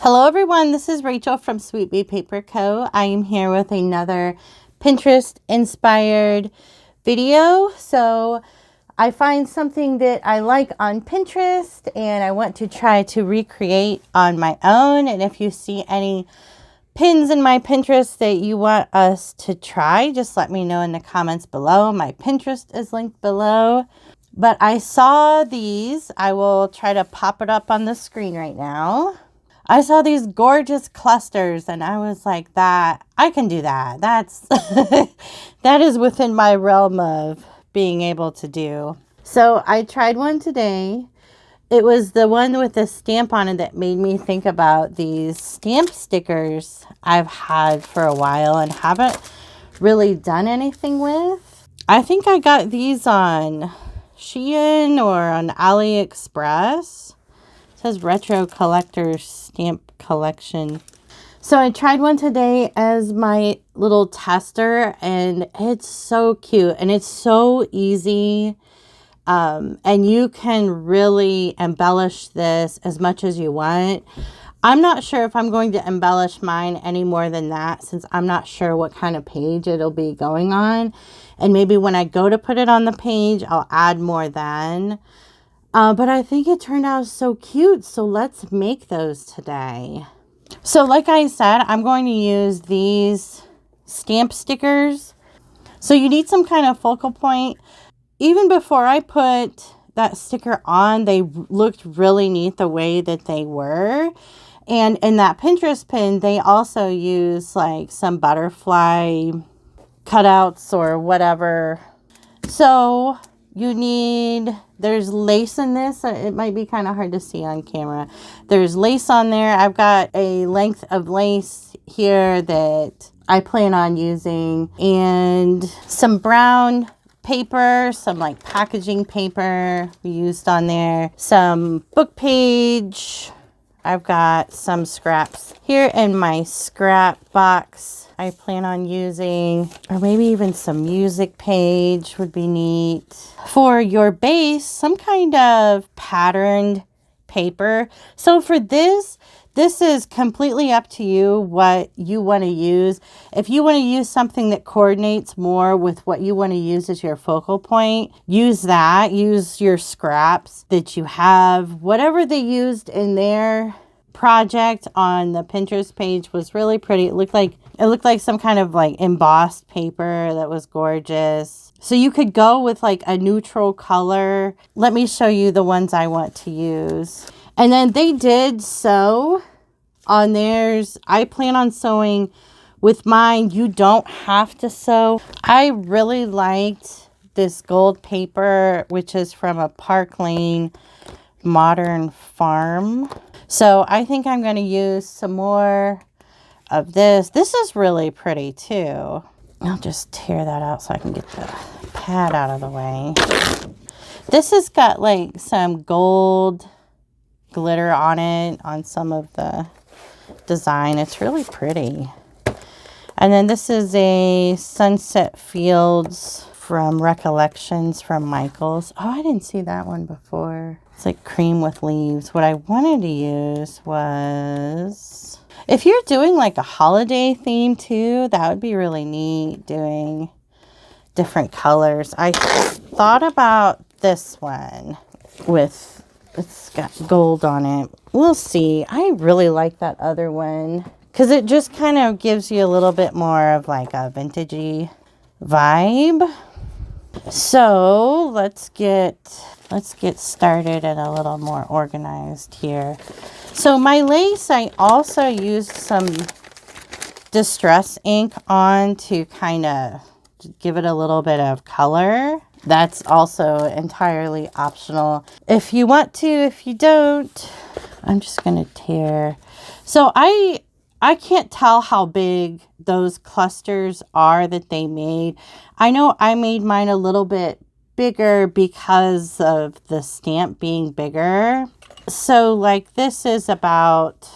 Hello everyone, this is Rachel from Sweet Bee Paper Co. I am here with another Pinterest inspired video. So I find something that I like on Pinterest and I want to try to recreate on my own. And if you see any pins in my Pinterest that you want us to try, just let me know in the comments below. My Pinterest is linked below. But I saw these. I will try to pop it up on the screen right now. I saw these gorgeous clusters and I was like, I can do that. That is within my realm of being able to do. So I tried one today. It was the one with the stamp on it that made me think about these stamp stickers I've had for a while and haven't really done anything with. I think I got these on Shein or on AliExpress. It says Retro Collector Stamp Collection. So I tried one today as my little tester and it's so cute and it's so easy. And you can really embellish this as much as you want. I'm not sure if I'm going to embellish mine any more than that since I'm not sure what kind of page it'll be going on. And maybe when I go to put it on the page, I'll add more then. But I think it turned out so cute. So let's make those today. So like I said, I'm going to use these stamp stickers. So you need some kind of focal point. Even before I put that sticker on, they looked really neat the way that they were. And in that Pinterest pin, they also use like some butterfly cutouts or whatever. So there's lace in this. It might be kind of hard to see on camera. There's lace on there. I've got a length of lace here that I plan on using. And some brown paper, some like packaging paper we used on there. Some book page. I've got some scraps here in my scrap box I plan on using, or maybe even some music page would be neat. For your base, some kind of patterned paper. So for this is completely up to you what you want to use. If you want to use something that coordinates more with what you want to use as your focal point, use that. Use your scraps that you have. Whatever they used in their project on the Pinterest page was really pretty. It looked like some kind of like embossed paper that was gorgeous. So you could go with like a neutral color. Let me show you the ones I want to use. And then they did sew on theirs. I plan on sewing with mine. You don't have to sew. I really liked this gold paper, which is from a Park Lane Modern Farm. So I think I'm going to use some more of this. This is really pretty too. I'll just tear that out so I can get the pad out of the way. This has got like some gold glitter on it on some of the design. It's really pretty. And then this is a Sunset Fields from Recollections from Michaels. Oh, I didn't see that one before. It's like cream with leaves. What I wanted to use was, if you're doing like a holiday theme too, that would be really neat, doing different colors. I thought about this one with, it's got gold on it. We'll see. I really like that other one because it just kind of gives you a little bit more of like a vintagey vibe. So let's get started and a little more organized here. So my lace, I also used some distress ink on to kind of give it a little bit of color. That's also entirely optional. If you want to, if you don't, I'm just going to tear. So I can't tell how big those clusters are that they made. I know I made mine a little bit bigger because of the stamp being bigger. So like this is about,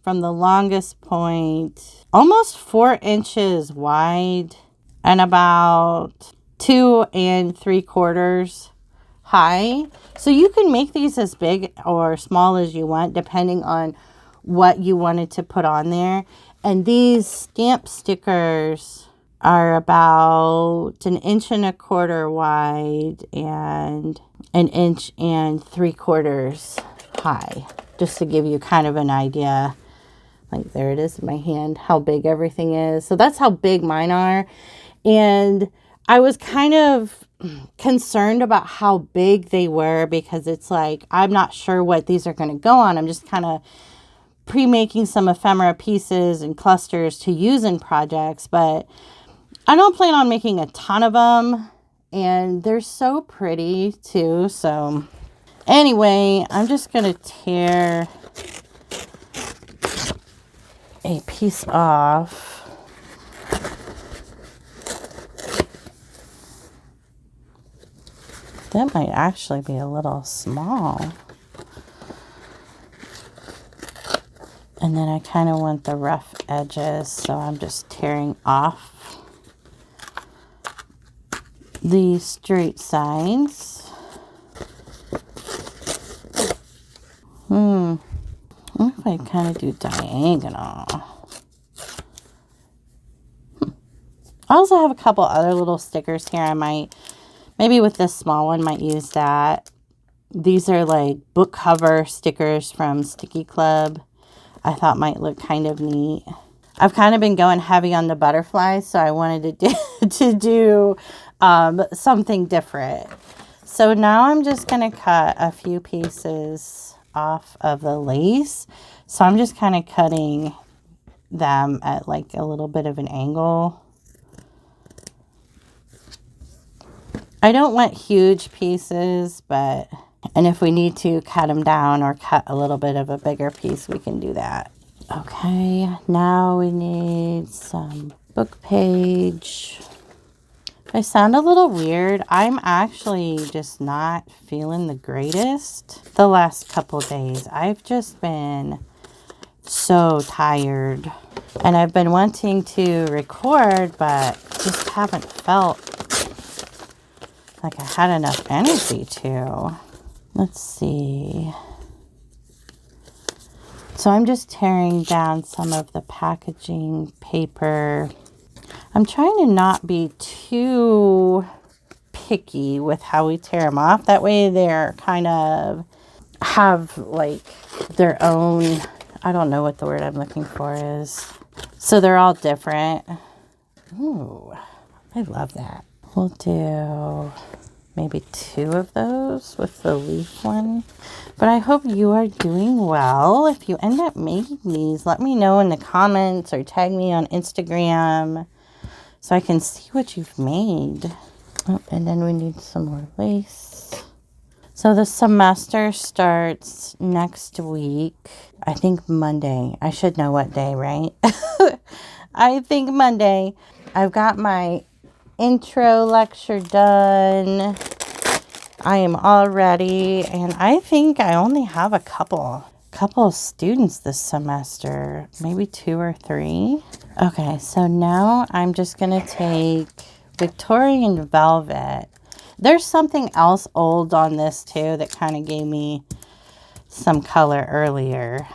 from the longest point, almost 4 inches wide and about 2 3/4 high. So you can make these as big or small as you want depending on what you wanted to put on there. And these stamp stickers are about 1.25 inches wide and 1.75 inches high, just to give you kind of an idea. Like, there it is in my hand, how big everything is. So that's how big mine are. And I was kind of concerned about how big they were, because it's like, I'm not sure what these are going to go on. I'm just kind of pre-making some ephemera pieces and clusters to use in projects, but I don't plan on making a ton of them. And they're so pretty too. So anyway, I'm just going to tear a piece off. That might actually be a little small. And then I kind of want the rough edges, so I'm just tearing off the straight sides. What if I kind of do diagonal? I also have a couple other little stickers here. I might, maybe with this small one, might use that. These are like book cover stickers from Sticky Club. I thought might look kind of neat. I've kind of been going heavy on the butterflies, so I wanted to do something different. So now I'm just going to cut a few pieces off of the lace. So I'm just kind of cutting them at like a little bit of an angle. I don't want huge pieces, but, and if we need to cut them down or cut a little bit of a bigger piece, we can do that. Okay, now we need some book page. If I sound a little weird, I'm actually just not feeling the greatest the last couple days. I've just been so tired, and I've been wanting to record, but just haven't felt like I had enough energy to. Let's see. So I'm just tearing down some of the packaging paper. I'm trying to not be too picky with how we tear them off. That way they're kind of have like their own, I don't know what the word I'm looking for is. So they're all different. Ooh, I love that. We'll do maybe 2 of those with the leaf one. But I hope you are doing well. If you end up making these, let me know in the comments or tag me on Instagram so I can see what you've made. Oh, and then we need some more lace. So the semester starts next week. I think Monday. I should know what day, right? I think Monday. I've got my intro lecture done. I am all ready, and I think I only have a couple of students this semester, maybe 2 or 3. Okay, so now I'm just gonna take Victorian Velvet. There's something else old on this too that kind of gave me some color earlier.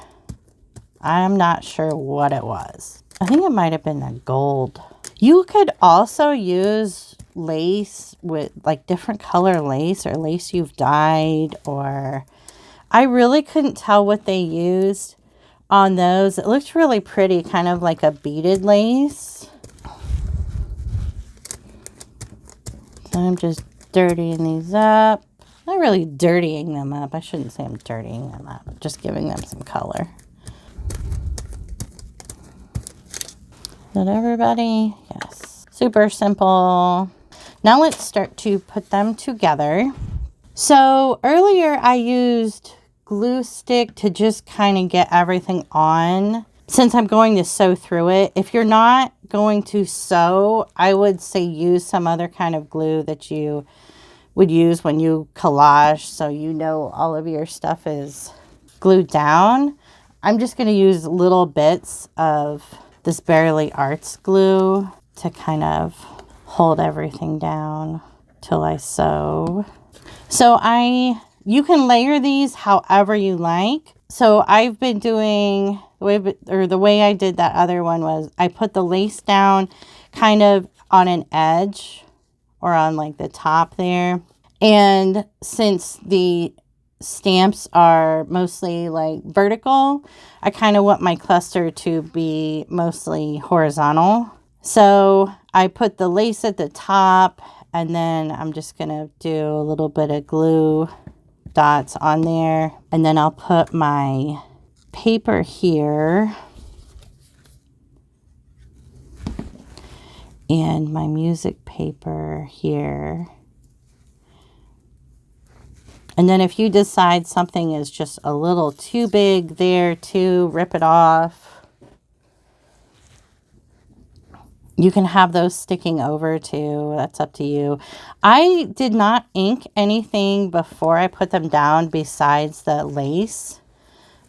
I'm not sure what it was. I think it might have been a gold. You could also use lace with like different color lace or lace you've dyed, or I really couldn't tell what they used on those. It looked really pretty, kind of like a beaded lace. So I'm just dirtying these up. Not really dirtying them up. I shouldn't say I'm dirtying them up. Just giving them some color. Is that everybody? Yes. Super simple. Now let's start to put them together. So earlier I used glue stick to just kind of get everything on. Since I'm going to sew through it, if you're not going to sew, I would say use some other kind of glue that you would use when you collage, so you know all of your stuff is glued down. I'm just going to use little bits of this Barely Arts glue to kind of hold everything down till I sew. So you can layer these however you like. So I've been doing the way I did that other one was I put the lace down kind of on an edge or on like the top there. And since the stamps are mostly like vertical, I kind of want my cluster to be mostly horizontal. So I put the lace at the top, and then I'm just going to do a little bit of glue dots on there. And then I'll put my paper here and my music paper here. And then if you decide something is just a little too big there too, rip it off. You can have those sticking over too. That's up to you. I did not ink anything before I put them down besides the lace.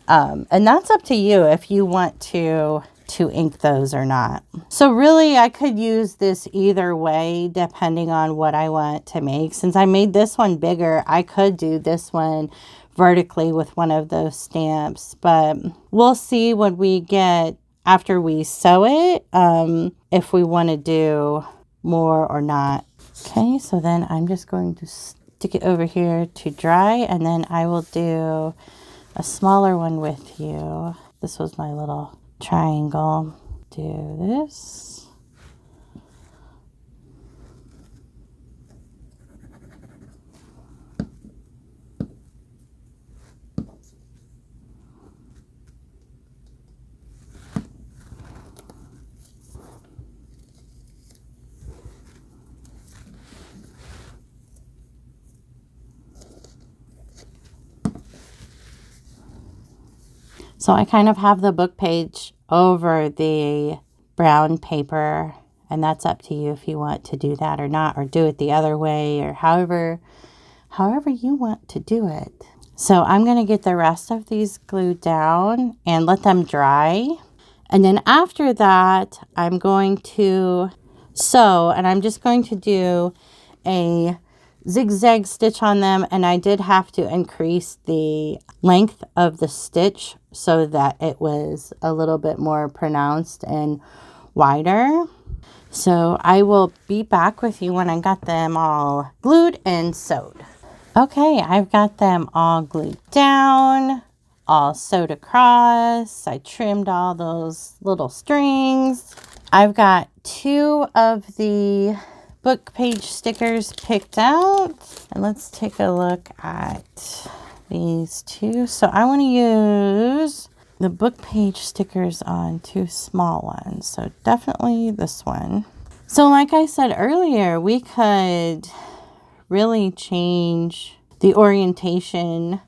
And that's up to you if you want to ink those or not. So really I could use this either way depending on what I want to make. Since I made this one bigger, I could do this one vertically with one of those stamps, but we'll see when we get after we sew it if we want to do more or not. Okay, so then I'm just going to stick it over here to dry, and then I will do a smaller one with you. This was my little triangle. Do this. So I kind of have the book page over the brown paper, and that's up to you if you want to do that or not, or do it the other way, or however you want to do it. So I'm going to get the rest of these glued down and let them dry. And then after that, I'm going to sew, and I'm just going to do a zigzag stitch on them, and I did have to increase the length of the stitch so that it was a little bit more pronounced and wider. So I will be back with you when I got them all glued and sewed. Okay, I've got them all glued down, all sewed across. I trimmed all those little strings. I've got 2 of the book page stickers picked out, and let's take a look at these 2. So I want to use the book page stickers on 2 small ones, so definitely this one. So like I said earlier, we could really change the orientation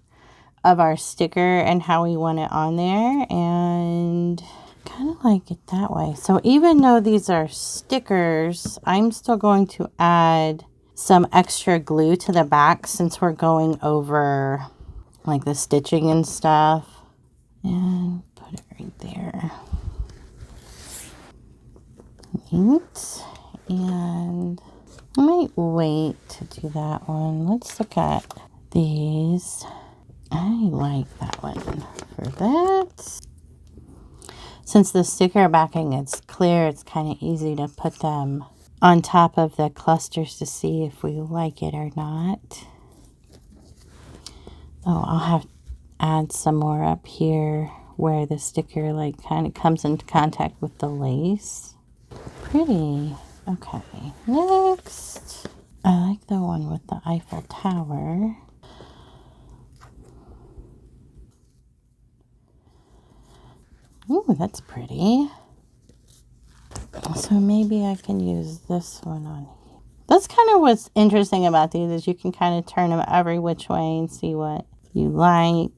of our sticker and how we want it on there, and kind of like it that way. So even though these are stickers, I'm still going to add some extra glue to the back since we're going over like the stitching and stuff, and put it right there. Neat. And I might wait to do that one. Let's look at these. I like that one for that. Since the sticker backing is clear, it's kind of easy to put them on top of the clusters to see if we like it or not. Oh, I'll have to add some more up here where the sticker like kind of comes into contact with the lace. Pretty. Okay, next. I like the one with the Eiffel Tower. Ooh, that's pretty. So maybe I can use this one on here. That's kind of what's interesting about these, is you can kind of turn them every which way and see what you like.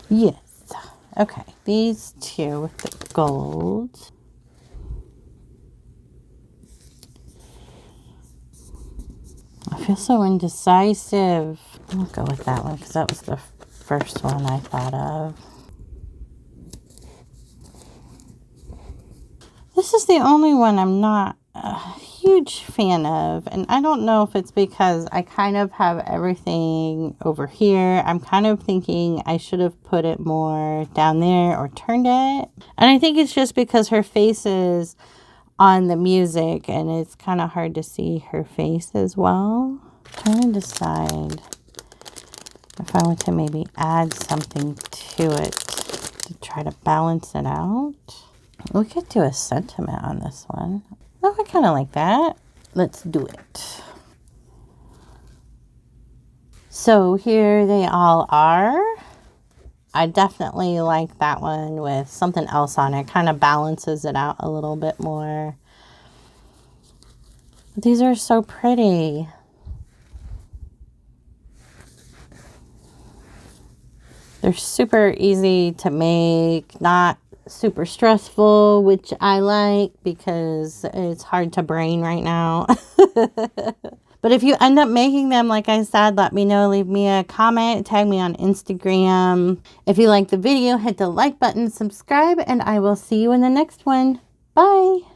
Yes. Okay, these 2 with the gold. I feel so indecisive. I'll go with that one because that was the first one I thought of. This is the only one I'm not a huge huge fan of. And I don't know if it's because I kind of have everything over here. I'm kind of thinking I should have put it more down there or turned it. And I think it's just because her face is on the music and it's kind of hard to see her face as well. I'm trying to decide if I want to maybe add something to it to try to balance it out. We could do a sentiment on this one. Oh, I kind of like that. Let's do it. So here they all are. I definitely like that one with something else on it. Kind of balances it out a little bit more. These are so pretty. They're super easy to make, not super stressful, which I like because it's hard to brain right now. But if you end up making them, like I said, let me know. Leave me a comment, tag me on Instagram. If you like the video, hit the like button, subscribe, and I will see you in the next one. Bye.